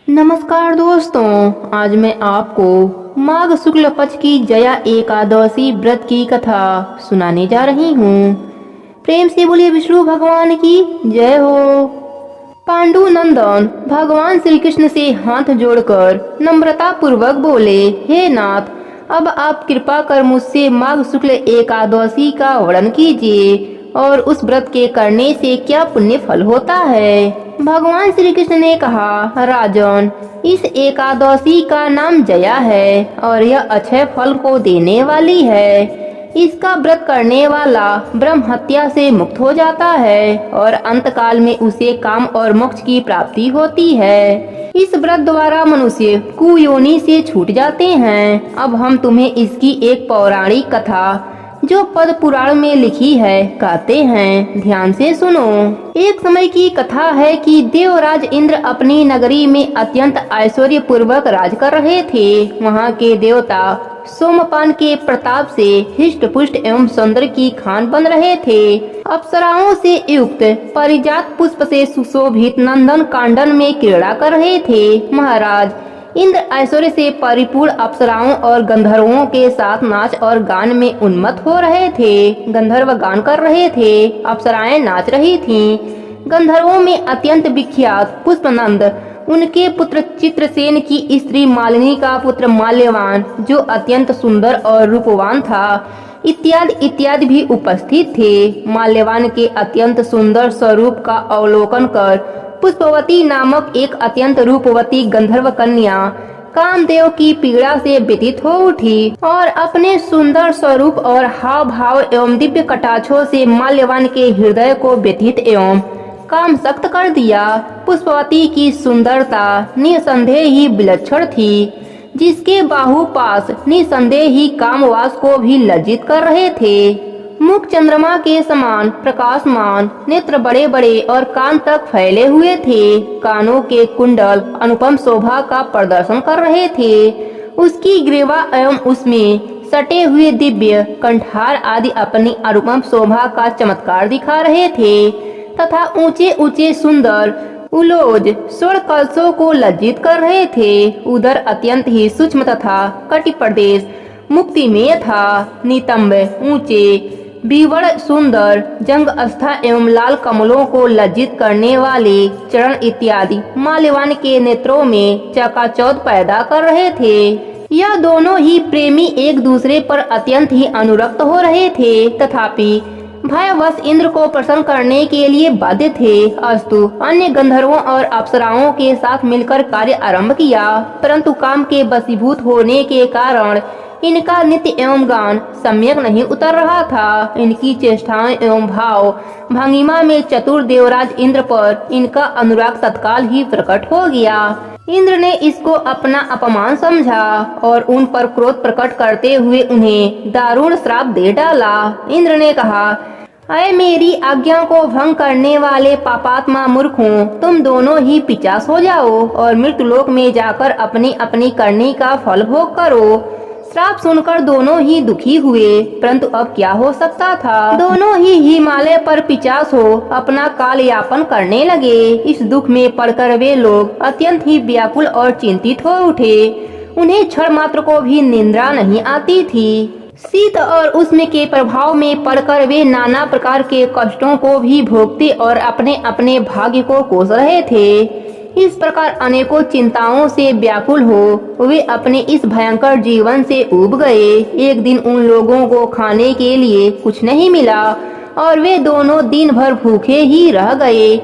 नमस्कार दोस्तों, आज मैं आपको माघ शुक्ल पक्ष की जया एकादशी व्रत की कथा सुनाने जा रही हूँ। प्रेम से बोलिए विष्णु भगवान की जय हो। पांडु नंदन भगवान श्री कृष्ण से हाथ जोड़कर नम्रता पूर्वक बोले, हे नाथ, अब आप कृपा कर मुझसे माघ शुक्ल एकादशी का वर्णन कीजिए और उस व्रत के करने से क्या पुण्य फल होता है। भगवान श्री कृष्ण ने कहा, राजन, इस एकादशी का नाम जया है और यह अक्षय फल को देने वाली है। इसका व्रत करने वाला ब्रह्म हत्या से मुक्त हो जाता है और अंत काल में उसे काम और मोक्ष की प्राप्ति होती है। इस व्रत द्वारा मनुष्य कुयोनि से छूट जाते हैं। अब हम तुम्हें इसकी एक पौराणिक कथा जो पद्म पुराण में लिखी है कहते हैं, ध्यान से सुनो। एक समय की कथा है कि देवराज इंद्र अपनी नगरी में अत्यंत ऐश्वर्य पूर्वक राज कर रहे थे। वहाँ के देवता सोमपान के प्रताप से हिष्ट पुष्ट एवं सौंदर्य की खान बन रहे थे। अप्सराओं से युक्त पारिजात पुष्प से सुशोभित नंदन कांडन में क्रीड़ा कर रहे थे। महाराज इंद्र ऐश्वर्य से परिपूर्ण अप्सराओं और गंधर्वों के साथ नाच और गान में उन्मत्त हो रहे थे। गंधर्व गान कर रहे थे, अप्सराएं नाच रही थीं। गंधर्वों में अत्यंत विख्यात पुष्पनंद, उनके पुत्र चित्रसेन की स्त्री मालिनी का पुत्र माल्यवान जो अत्यंत सुंदर और रूपवान था, इत्यादि इत्यादि भी उपस्थित थे। माल्यवान के अत्यंत सुंदर स्वरूप का अवलोकन कर पुष्पवती नामक एक अत्यंत रूपवती गंधर्व कन्या कामदेव की पीड़ा से व्यतीत हो उठी और अपने सुंदर स्वरूप और हाव भाव एवं दिव्य कटाक्षों से माल्यवान के हृदय को व्यतीत एवं काम सख्त कर दिया। पुष्पवती की सुंदरता निसंदेह ही विलक्षण थी, जिसके बाहुपाश निसंदेह ही कामवास को भी लज्जित कर रहे थे। मुख चंद्रमा के समान प्रकाशमान, नेत्र बड़े बड़े और कान तक फैले हुए थे। कानों के कुंडल अनुपम शोभा का प्रदर्शन कर रहे थे। उसकी ग्रीवा एवं उसमें सटे हुए दिव्य कंठार आदि अपनी अनुपम शोभा का चमत्कार दिखा रहे थे तथा ऊंचे ऊंचे सुंदर उलोज स्वर्ण कलशों को लज्जित कर रहे थे। उधर अत्यंत ही सूक्ष्म तथा कटि प्रदेश मुक्तिमेय था। नितंब ऊंचे बीवड़ सुंदर जंग अस्था एवं लाल कमलों को लज्जित करने वाले चरण इत्यादि माल्यवान के नेत्रों में चकाचौंध पैदा कर रहे थे। यह दोनों ही प्रेमी एक दूसरे पर अत्यंत ही अनुरक्त हो रहे थे, तथापि भयवश इंद्र को प्रसन्न करने के लिए बाध्य थे। अस्तु अन्य गंधर्वों और अप्सराओं के साथ मिलकर कार्य आरंभ किया, परंतु काम के वशीभूत होने के कारण इनका नित्य एवं गान सम्यक नहीं उतर रहा था। इनकी चेष्टाएं एवं भाव भंगिमा में चतुर देवराज इंद्र पर इनका अनुराग तत्काल ही प्रकट हो गया। इंद्र ने इसको अपना अपमान समझा और उन पर क्रोध प्रकट करते हुए उन्हें दारुण श्राप दे डाला। इंद्र ने कहा, अय मेरी आज्ञा को भंग करने वाले पापात्मा मूर्खों, तुम दोनों ही पिशाच हो जाओ और मृत्युलोक में जाकर अपनी अपनी करनी का फल भोग करो। श्राप सुनकर दोनों ही दुखी हुए, परंतु अब क्या हो सकता था। दोनों ही हिमालय पर पिशाच हो अपना काल यापन करने लगे। इस दुख में पड़कर वे लोग अत्यंत ही व्याकुल और चिंतित हो उठे। उन्हें क्षण मात्र को भी निद्रा नहीं आती थी। शीत और उष्ण के प्रभाव में पड़कर वे नाना प्रकार के कष्टों को भी भोगते और अपने अपने भाग्य को कोस रहे थे। इस प्रकार अनेकों चिंताओं से व्याकुल हो वे अपने इस भयंकर जीवन से ऊब गए। एक दिन उन लोगों को खाने के लिए कुछ नहीं मिला और वे दोनों दिन भर भूखे ही रह गए।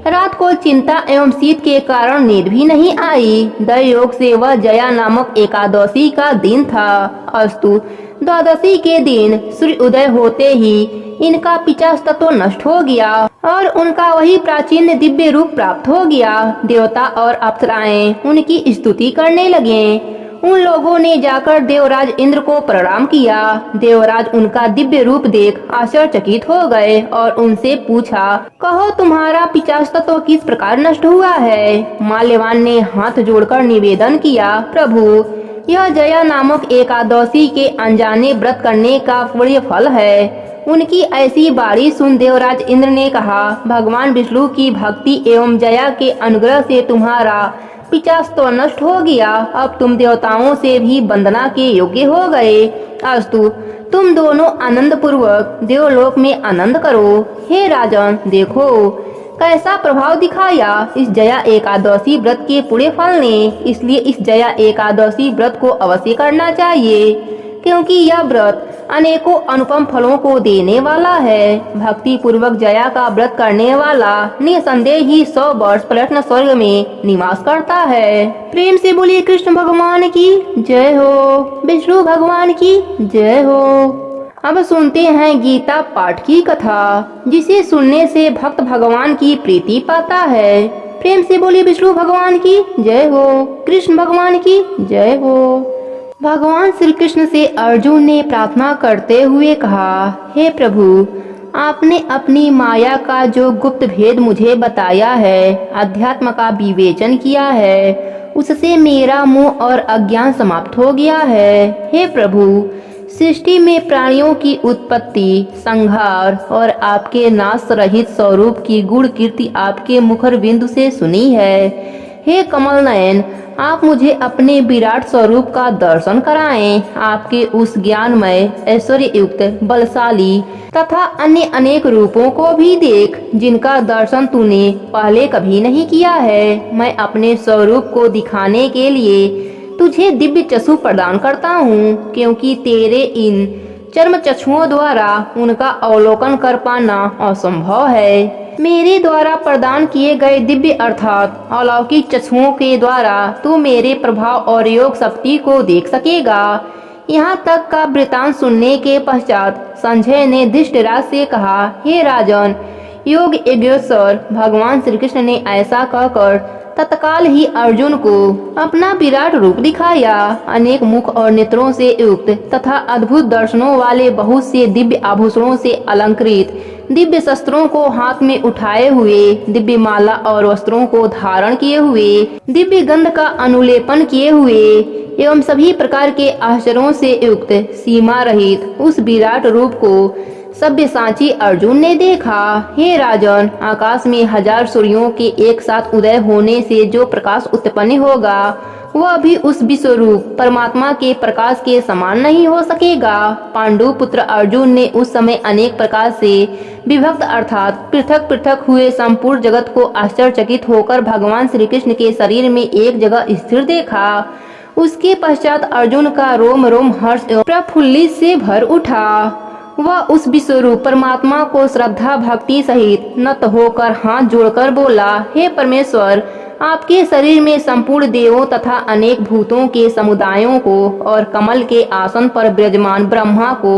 रात को चिंता एवं शीत के कारण नींद भी नहीं आई। दैवयोग से वह जया नामक एकादशी का दिन था। अस्तु द्वादशी के दिन सूर्य उदय होते ही इनका पिशाच तत्व नष्ट हो गया और उनका वही प्राचीन दिव्य रूप प्राप्त हो गया। देवता और अप्सराएं उनकी स्तुति करने लगे। उन लोगों ने जाकर देवराज इंद्र को प्रणाम किया। देवराज उनका दिव्य रूप देख आश्चर्यचकित हो गए और उनसे पूछा, कहो तुम्हारा पिशाच तत्व किस प्रकार नष्ट हुआ है। माल्यवान ने हाथ जोड़कर निवेदन किया, प्रभु, यह जया नामक एकादशी के अनजाने व्रत करने का पुण्य फल है। उनकी ऐसी बारी सुन देवराज इंद्र ने कहा, भगवान विष्णु की भक्ति एवं जया के अनुग्रह से तुम्हारा पिशाच तो नष्ट हो गया, अब तुम देवताओं से भी वंदना के योग्य हो गए। अस्तु, तुम दोनों आनंद पूर्वक देवलोक में आनंद करो। हे राजन, देखो कैसा प्रभाव दिखाया इस जया एकादशी व्रत के पूरे फल ने। इसलिए इस जया एकादशी व्रत को अवश्य करना चाहिए, क्योंकि यह व्रत अनेकों अनुपम फलों को देने वाला है। भक्ति पूर्वक जया का व्रत करने वाला निसंदेह ही 100 वर्ष प्रयत्न स्वर्ग में निवास करता है। प्रेम से बोलिए कृष्ण भगवान की जय हो, विष्णु भगवान की जय हो। अब सुनते हैं गीता पाठ की कथा, जिसे सुनने से भक्त भगवान की प्रीति पाता है। प्रेम से बोलिए विष्णु भगवान की जय हो, कृष्ण भगवान की जय हो। भगवान श्री कृष्ण से अर्जुन ने प्रार्थना करते हुए कहा, हे प्रभु, आपने अपनी माया का जो गुप्त भेद मुझे बताया है, अध्यात्म का विवेचन किया है, उससे मेरा मोह और अज्ञान समाप्त हो गया है। हे प्रभु, सृष्टि में प्राणियों की उत्पत्ति, संहार और आपके नाश रहित स्वरूप की गुण कीर्ति आपके मुखर बिंदु से सुनी है। हे कमल नयन, आप मुझे अपने विराट स्वरूप का दर्शन कराएं। आपके उस ज्ञानमय, ऐश्वर्य युक्त, बलशाली तथा अन्य अनेक रूपों को भी देख, जिनका दर्शन तूने पहले कभी नहीं किया है। मैं अपने स्वरूप को दिखाने के लिए तुझे दिव्य चक्षु प्रदान करता हूँ, क्योंकि तेरे इन चर्म चक्षुओं द्वारा उनका अवलोकन कर पाना असंभव है। मेरे द्वारा प्रदान किए गए दिव्य अर्थात अलौकिक चक्षुओं के द्वारा तू मेरे प्रभाव और योग शक्ति को देख सकेगा। यहाँ तक का वृतांत सुनने के पश्चात संजय ने धृतराष्ट्र से कहा, हे राजन, योग यज्ञेश्वर भगवान श्री कृष्ण ने ऐसा कहकर तत्काल ही अर्जुन को अपना विराट रूप दिखाया। अनेक मुख और नेत्रों से युक्त तथा अद्भुत दर्शनों वाले बहुत से दिव्य आभूषणों से अलंकृत, दिव्य शस्त्रों को हाथ में उठाए हुए, दिव्य माला और वस्त्रों को धारण किए हुए, दिव्य गंध का अनुलेपन किए हुए एवं सभी प्रकार के आश्चर्यों से युक्त सीमा रहित उस विराट रूप को सब्यसाची अर्जुन ने देखा। हे राजन, आकाश में 1000 सूर्यों के एक साथ उदय होने से जो प्रकाश उत्पन्न होगा, वह भी उस विश्वरूप परमात्मा के प्रकाश के समान नहीं हो सकेगा। पांडु पुत्र अर्जुन ने उस समय अनेक प्रकार से विभक्त अर्थात पृथक पृथक हुए संपूर्ण जगत को आश्चर्यचकित होकर भगवान श्री कृष्ण के शरीर में एक जगह स्थिर देखा। उसके पश्चात अर्जुन का रोम रोम हर्ष एवं प्रफुल्लित से भर उठा। वह उस विश्वरूप परमात्मा को श्रद्धा भक्ति सहित नत होकर हाथ जोड़कर बोला, हे परमेश्वर, आपके शरीर में संपूर्ण देवों तथा अनेक भूतों के समुदायों को और कमल के आसन पर विराजमान ब्रह्मा को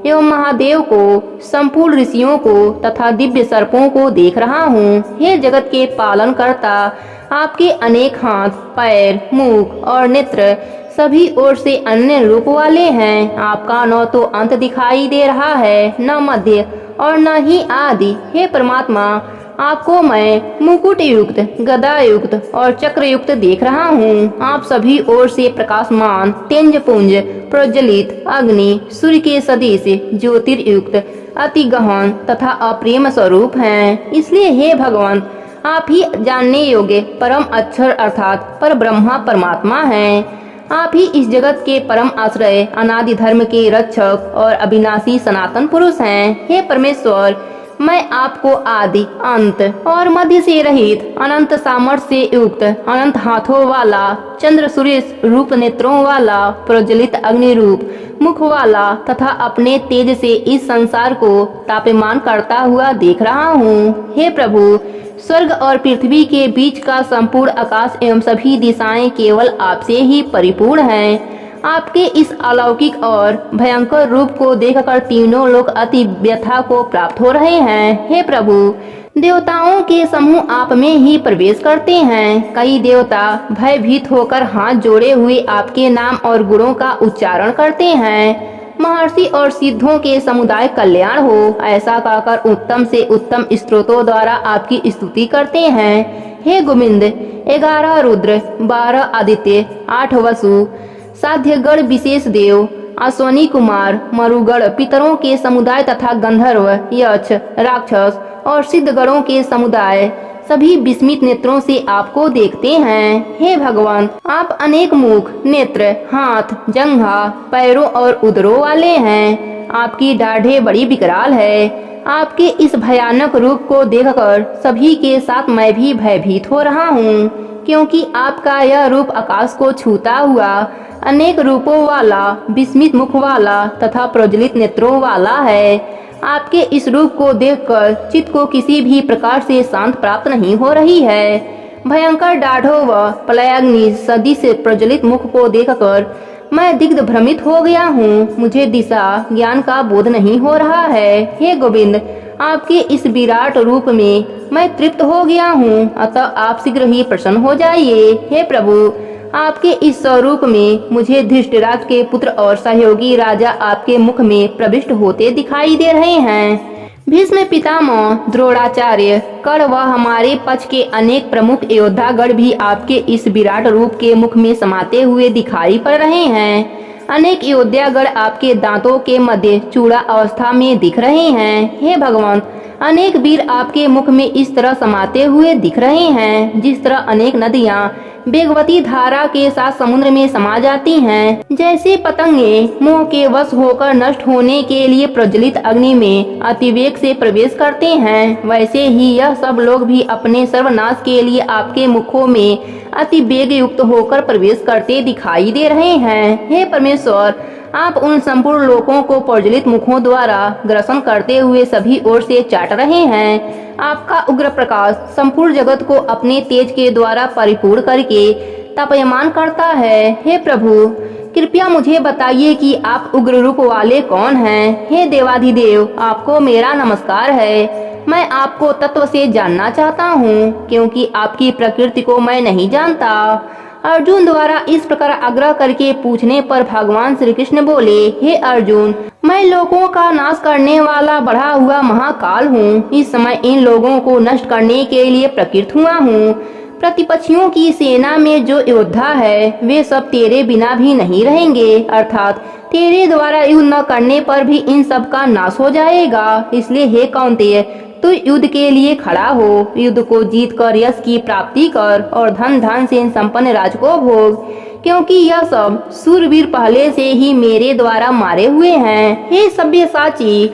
एवं महादेव को, संपूर्ण ऋषियों को तथा दिव्य सर्पों को देख रहा हूँ। हे जगत के पालन करता, आपके अनेक हाथ, पैर, मुख और नेत्र सभी ओर से अन्य रूप वाले हैं। आपका न तो अंत दिखाई दे रहा है, न मध्य और न ही आदि। हे परमात्मा, आपको मैं मुकुट युक्त, गदा युक्त और चक्र युक्त देख रहा हूँ। आप सभी ओर से प्रकाशमान, तेजपुंज, प्रज्वलित अग्नि, सूर्य के सदृश, ज्योतिर्युक्त, अति गहन तथा अप्रेम स्वरूप हैं। इसलिए हे भगवान, आप ही जानने योग्य परम अक्षर अर्थात पर ब्रह्मा परमात्मा हैं। आप ही इस जगत के परम आश्रय, अनादि धर्म के रक्षक और अविनाशी सनातन पुरुष हैं। हे परमेश्वर, मैं आपको आदि, अंत और मध्य से रहित, अनंत सामर्थ्य से युक्त, अनंत हाथों वाला, चंद्र सूर्य रूप नेत्रों वाला, प्रज्वलित अग्नि रूप मुख वाला तथा अपने तेज से इस संसार को तापमान करता हुआ देख रहा हूँ। हे प्रभु, स्वर्ग और पृथ्वी के बीच का संपूर्ण आकाश एवं सभी दिशाएं केवल आपसे ही परिपूर्ण हैं। आपके इस अलौकिक और भयंकर रूप को देखकर तीनों लोग अति व्यथा को प्राप्त हो रहे हैं। हे प्रभु, देवताओं के समूह आप में ही प्रवेश करते हैं। कई देवता भयभीत होकर हाथ जोड़े हुए आपके नाम और गुणों का उच्चारण करते हैं। महर्षि और सिद्धों के समुदाय कल्याण हो, ऐसा कहकर उत्तम से उत्तम स्तोत्रों द्वारा आपकी स्तुति करते हैं। हे गोविंद, 11 रुद्र, 12 आदित्य, 8 वसु, साध्यगण विशेष देव, अश्वनी कुमार, मरुगण पितरों के समुदाय तथा गंधर्व, यक्ष, राक्षस और सिद्धगणों के समुदाय, सभी विस्मित नेत्रों से आपको देखते हैं। हे भगवान, आप अनेक मुख, नेत्र, हाथ, जंघा, पैरों और उदरों वाले हैं। आपकी दाढ़ें बड़ी विकराल है। आपके इस भयानक रूप को देखकर सभी के साथ मैं भी भयभीत हो रहा हूँ, क्योंकि आपका यह रूप आकाश को छूता हुआ, अनेक रूपों वाला, विस्मित मुख वाला तथा प्रज्वलित नेत्रों वाला है। आपके इस रूप को देखकर चित्त को किसी भी प्रकार से शांत प्राप्त नहीं हो रही है। भयंकर दाढ़ों व प्रलयाग्नि सदृश प्रज्वलित मुख को देखकर मैं दिग्ध भ्रमित हो गया हूँ। मुझे दिशा ज्ञान का बोध नहीं हो रहा है। हे गोविंद, आपके इस विराट रूप में मैं तृप्त हो गया हूँ, अतः आप शीघ्र ही प्रसन्न हो जाइए। हे प्रभु, आपके इस स्वरूप में मुझे धृष्टराज के पुत्र और सहयोगी राजा आपके मुख में प्रविष्ट होते दिखाई दे रहे हैं। भीष्म पितामह, द्रोणाचार्य, कर्ण व हमारे पक्ष के अनेक प्रमुख योद्धागण भी आपके इस विराट रूप के मुख में समाते हुए दिखाई पड़ रहे हैं। अनेक योद्धागण आपके दांतों के मध्य चूड़ा अवस्था में दिख रहे हैं। हे भगवान, अनेक वीर आपके मुख में इस तरह समाते हुए दिख रहे हैं, जिस तरह अनेक नदियाँ वेगवती धारा के साथ समुद्र में समा जाती हैं। जैसे पतंगे मोह के वश होकर नष्ट होने के लिए प्रज्वलित अग्नि में अतिवेग से प्रवेश करते हैं, वैसे ही यह सब लोग भी अपने सर्वनाश के लिए आपके मुखों में अति वेग युक्त होकर प्रवेश करते दिखाई दे रहे हैं। हे परमेश्वर, आप उन संपूर्ण लोगों को प्रज्वलित मुखों द्वारा ग्रसन करते हुए सभी ओर से चाट रहे हैं। आपका उग्र प्रकाश संपूर्ण जगत को अपने तेज के द्वारा परिपूर्ण करके तपयमान करता है। हे प्रभु, कृपया मुझे बताइए कि आप उग्र रूप वाले कौन हैं। हे देवाधिदेव, आपको मेरा नमस्कार है। मैं आपको तत्व से जानना चाहता हूँ, क्योंकि आपकी प्रकृति को मैं नहीं जानता। अर्जुन द्वारा इस प्रकार आग्रह करके पूछने पर भगवान श्री कृष्ण बोले, हे अर्जुन, मैं लोगों का नाश करने वाला बढ़ा हुआ महाकाल हूँ। इस समय इन लोगों को नष्ट करने के लिए प्रकृत हुआ हूँ। प्रतिपक्षियों की सेना में जो योद्धा है, वे सब तेरे बिना भी नहीं रहेंगे, अर्थात तेरे द्वारा युद्ध न करने पर भी इन सब का नाश हो जाएगा। इसलिए हे कौन्तेय, तू युद्ध के लिए खड़ा हो। युद्ध को जीत कर यश की प्राप्ति कर और धन धन से संपन्न राज को भोग, क्योंकि यह सब सूरवीर पहले से ही मेरे द्वारा मारे हुए हैं। हे सव्यसाची,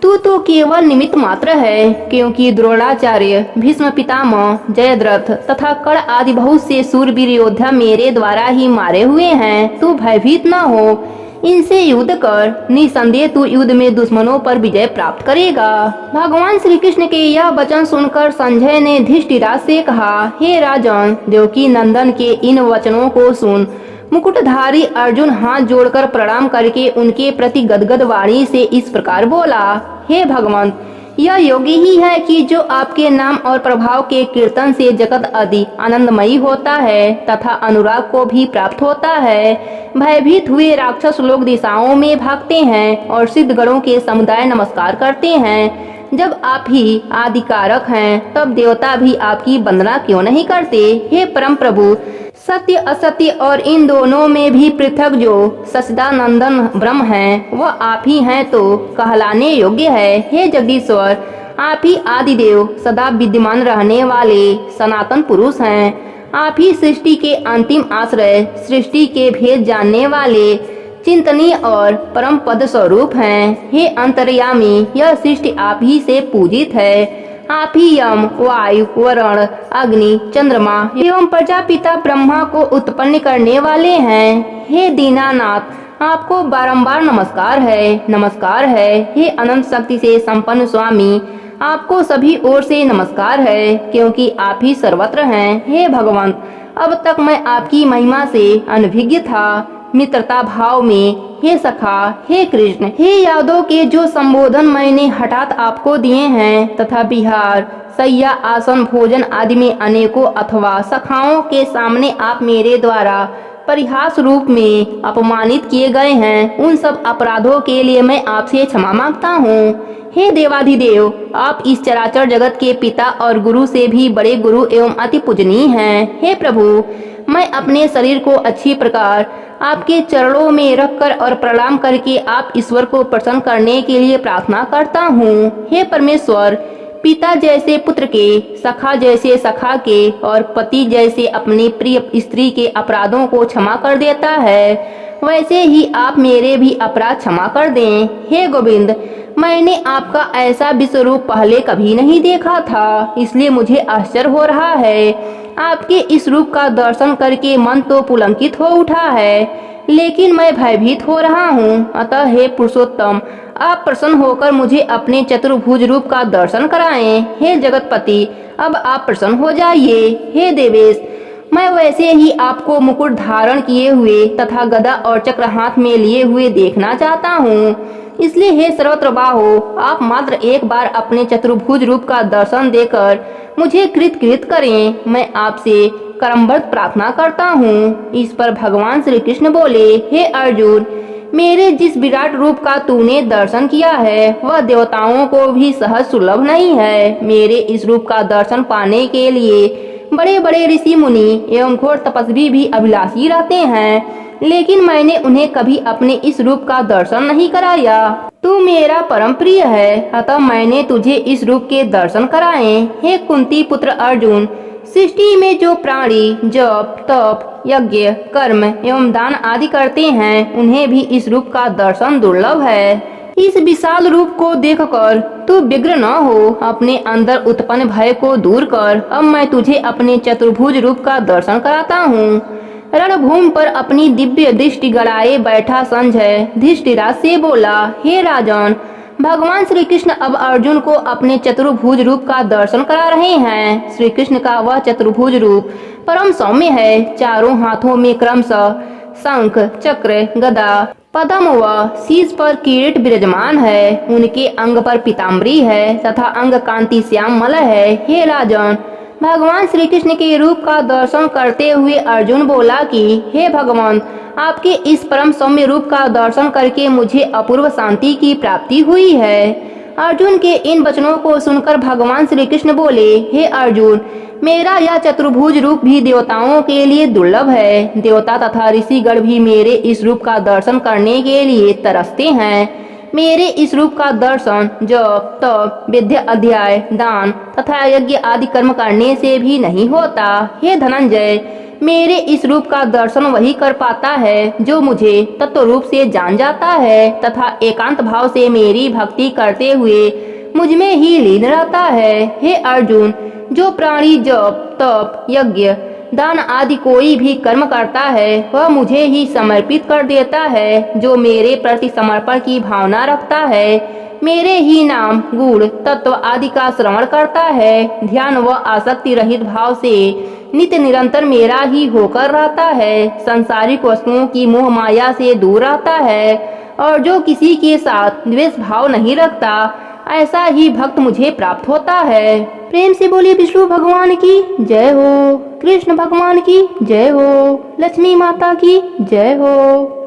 तू तो केवल निमित्त मात्र है, क्योंकि द्रोणाचार्य, भीष्म पितामह, जयद्रथ तथा कर्ण आदि बहुत से सूरवीर योद्धा मेरे द्वारा ही मारे हुए हैं। तू भयभीत न हो, इनसे युद्ध कर। निसंदेह तू युद्ध में दुश्मनों पर विजय प्राप्त करेगा। भगवान श्री कृष्ण के यह वचन सुनकर संजय ने धृष्टिराज से कहा, हे राजन, देवकी नंदन के इन वचनों को सुन। मुकुटधारी अर्जुन हाथ जोड़कर प्रणाम करके उनके प्रति गदगद वाणी से इस प्रकार बोला, हे भगवान, यह योग्य ही है कि जो आपके नाम और प्रभाव के कीर्तन से जगत आदि आनंदमयी होता है तथा अनुराग को भी प्राप्त होता है। भयभीत हुए राक्षस लोग दिशाओं में भागते हैं और सिद्ध गणों के समुदाय नमस्कार करते हैं। जब आप ही आदिकारक हैं, तब देवता भी आपकी वंदना क्यों नहीं करते। हे परम प्रभु, सत्य असत्य और इन दोनों में भी पृथक जो सच्चिदानंदन ब्रह्म है, वह आप ही हैं तो कहलाने योग्य है। हे जगदीश्वर, आप ही आदिदेव, सदा विद्यमान रहने वाले सनातन पुरुष हैं। आप ही सृष्टि के अंतिम आश्रय, सृष्टि के भेद जानने वाले चिंतनीय और परम पद स्वरूप हैं। हे अंतर्यामी, यह सृष्टि आप ही से पूजित है। आप ही यम, वायु, वरुण, अग्नि, चंद्रमा एवं प्रजापिता ब्रह्मा को उत्पन्न करने वाले हैं। हे दीनानाथ, आपको बारंबार नमस्कार है, नमस्कार है। हे अनंत शक्ति से संपन्न स्वामी, आपको सभी ओर से नमस्कार है, क्योंकि आप ही सर्वत्र हैं। हे भगवान, अब तक मैं आपकी महिमा से अनभिज्ञ था, मित्रता भाव में। हे सखा, हे कृष्ण, हे यादव के जो संबोधन मैंने हठात आपको दिए हैं तथा विहार, सैया, आसन, भोजन आदि में अनेकों अथवा सखाओं के सामने आप मेरे द्वारा परिहास रूप में अपमानित किए गए हैं, उन सब अपराधों के लिए मैं आपसे क्षमा मांगता हूँ। हे देवाधिदेव, आप इस चराचर जगत के पिता और गुरु से भी बड़े गुरु एवं अति पूजनीय हैं। हे प्रभु, मैं अपने शरीर को अच्छी प्रकार आपके चरणों में रखकर और प्रणाम करके आप ईश्वर को प्रसन्न करने के लिए प्रार्थना करता हूँ। हे परमेश्वर, पिता जैसे पुत्र के, सखा जैसे सखा के और पति जैसे अपनी प्रिय स्त्री के अपराधों को क्षमा कर देता है, वैसे ही आप मेरे भी अपराध क्षमा कर दें। हे गोविंद, मैंने आपका ऐसा विश्व रूप पहले कभी नहीं देखा था, इसलिए मुझे आश्चर्य हो रहा है। आपके इस रूप का दर्शन करके मन तो पुलकित हो उठा है, लेकिन मैं भयभीत हो रहा हूँ। अतः हे पुरुषोत्तम, आप प्रसन्न होकर मुझे अपने चतुर्भुज रूप का दर्शन कराएं। हे जगतपति, अब आप प्रसन्न हो जाइए। हे देवेश, मैं वैसे ही आपको मुकुट धारण किए हुए तथा गदा और चक्र हाथ में लिए हुए देखना चाहता हूँ। इसलिए हे सर्वत्र बाहो, आप मात्र एक बार अपने चतुर्भुज रूप का दर्शन देकर मुझे कृत करें। मैं आपसे करमबद्ध प्रार्थना करता हूँ। इस पर भगवान श्री कृष्ण बोले, हे अर्जुन, मेरे जिस विराट रूप का तूने दर्शन किया है वह देवताओं को भी सहज सुलभ नहीं है। मेरे इस रूप का दर्शन पाने के लिए बड़े बड़े ऋषि मुनि एवं घोर तपस्वी भी अभिलाषी रहते हैं, लेकिन मैंने उन्हें कभी अपने इस रूप का दर्शन नहीं कराया। तू मेरा परम प्रिय है, अतः मैंने तुझे इस रूप के दर्शन कराए। हे कुंती पुत्र अर्जुन, सृष्टि में जो प्राणी जप तप यज्ञ कर्म एवं दान आदि करते हैं, उन्हें भी इस रूप का दर्शन दुर्लभ है। इस विशाल रूप को देखकर तू विग्र न हो, अपने अंदर उत्पन्न भय को दूर कर। अब मैं तुझे अपने चतुर्भुज रूप का दर्शन कराता हूँ। रणभूमि पर अपनी दिव्य दृष्टि गड़ाए बैठा संजय धृष्टिराज से बोला, हे राजन, भगवान श्री कृष्ण अब अर्जुन को अपने चतुर्भुज रूप का दर्शन करा रहे हैं। श्री कृष्ण का वह चतुर्भुज रूप परम सौम्य है। चारों हाथों में क्रमशः शंख चक्र गदा पद्म व शीश पर किरीट विराजमान है। उनके अंग पर पीताम्बरी है तथा अंग कांति श्यामल है। हे राजन, भगवान श्री कृष्ण के रूप का दर्शन करते हुए अर्जुन बोला कि हे भगवान, आपके इस परम सौम्य रूप का दर्शन करके मुझे अपूर्व शांति की प्राप्ति हुई है। अर्जुन के इन वचनों को सुनकर भगवान श्री कृष्ण बोले, हे अर्जुन, मेरा यह चतुर्भुज रूप भी देवताओं के लिए दुर्लभ है। देवता तथा ऋषिगण भी मेरे इस रूप का दर्शन करने के लिए तरसते हैं। मेरे इस रूप का दर्शन जप तप विद्या अध्याय दान तथा यज्ञ आदि कर्म करने से भी नहीं होता। हे धनंजय, मेरे इस रूप का दर्शन वही कर पाता है जो मुझे तत्व रूप से जान जाता है तथा एकांत भाव से मेरी भक्ति करते हुए मुझ में ही लीन रहता है। हे अर्जुन, जो प्राणी जप तप यज्ञ दान आदि कोई भी कर्म करता है वह मुझे ही समर्पित कर देता है। जो मेरे प्रति समर्पण की भावना रखता है, मेरे ही नाम गुण तत्व आदि का श्रवण करता है, ध्यान व आसक्ति रहित भाव से नित्य निरंतर मेरा ही होकर रहता है, सांसारिक वस्तुओं की मोह माया से दूर रहता है और जो किसी के साथ द्वेष भाव नहीं रखता, ऐसा ही भक्त मुझे प्राप्त होता है। प्रेम से बोलिए विष्णु भगवान की जय हो, कृष्ण भगवान की जय हो, लक्ष्मी माता की जय हो।